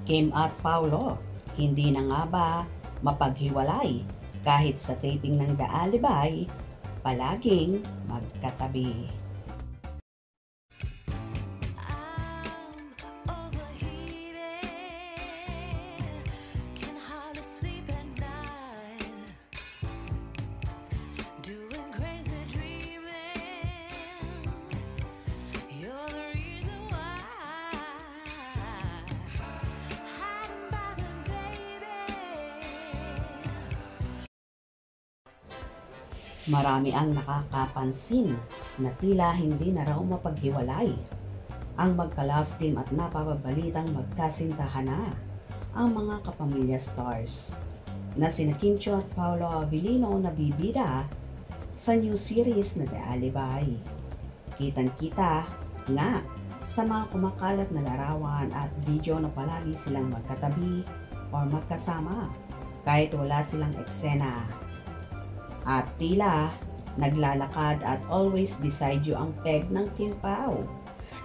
Kim at Paulo, hindi na nga ba mapaghiwalay kahit sa taping ng The Alibay, palaging magkatabi. Marami ang nakakapansin na tila hindi na raw mapaghiwalay ang magka-love team at napapabalitang magkasintahan na ang mga kapamilya stars na sina Kim Chiu at Paolo Avellino na bibida sa new series na The Alibay. Kitang-kita nga sa mga kumakalat na larawan at video na palagi silang magkatabi o magkasama kahit wala silang eksena. At tila naglalakad at always beside you ang peg ng Kim Pao.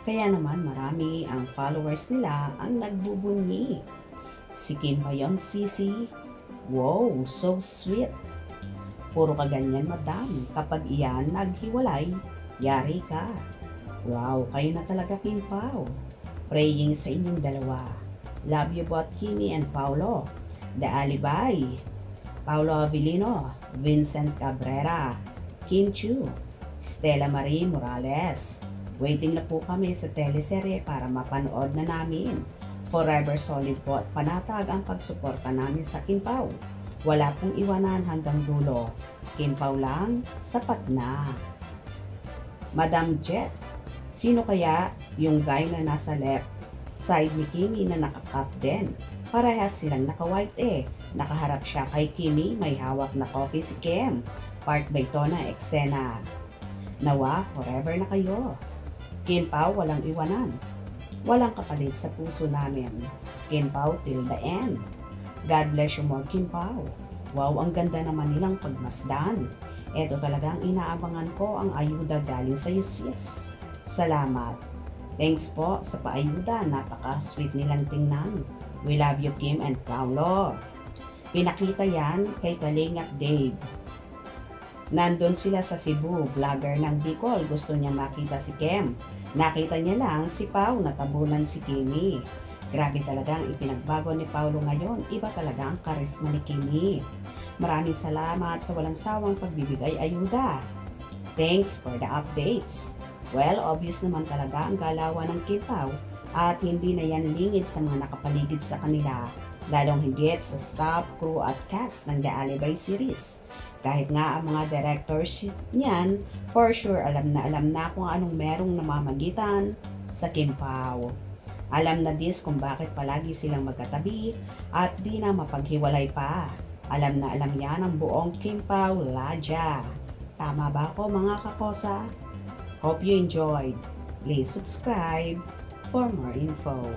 Kaya naman marami ang followers nila ang nagbubunyi. Si Kim ba yun, Sisi? Wow, so sweet. Puro ka ganyan, madam. Kapag iyan naghiwalay, yari ka. Wow, kayo na talaga, Kim Pao. Praying sa inyong dalawa. Love you both, Kimi and Paolo. The Alibay. Paolo Avellino, Vincent Cabrera, Kim Chiu, Stella Marie Morales. Waiting na po kami sa teleserye para mapanood na namin. Forever solid po at panatag ang pagsuporta namin sa Kim Pao. Wala pong iwanan hanggang dulo. Kim Pao lang, sapat na. Madam Jet, sino kaya yung guy na nasa left side ni Kimi na nakakap din? Parehas silang naka-white Nakaharap siya kay Kimi, may hawak na coffee si Kim. Part ba ito ng eksena? Nawa, forever na kayo. Kim Pao, walang iwanan. Walang kapalit sa puso namin. Kim Pao till the end. God bless you more, Kim Pao. Wow, ang ganda naman nilang pagmasdan. Ito talagang inaabangan ko ang ayuda galing sa iyo, sis. Salamat. Thanks po sa paayuda. Napaka-sweet nilang tingnan. We love you, Kim and Paolo. Pinakita yan kay Kalingap Dave. Nandun sila sa Cebu, vlogger ng Bicol. Gusto niya makita si Kim. Nakita niya lang si Pao, natabunan si Kimi. Grabe talagang ipinagbago ni Paolo ngayon. Iba talaga ang karisma ni Kimi. Maraming salamat sa walang sawang pagbibigay ayuda. Thanks for the updates. Well, obvious naman talaga ang galawan ng Kim Pao at hindi na yan lingid sa mga nakapaligid sa kanila, lalong higit sa staff, crew at cast ng The Alibay series. Kahit nga ang mga directors niyan, for sure alam na kung anong merong namamagitan sa Kim Pao. Alam na dis kung bakit palagi silang magkatabi at di na mapaghiwalay pa. Alam na alam yan ang buong Kim Pao Ladya. Tama ba ako, mga kakosa? Hope you enjoyed. Please subscribe for more info.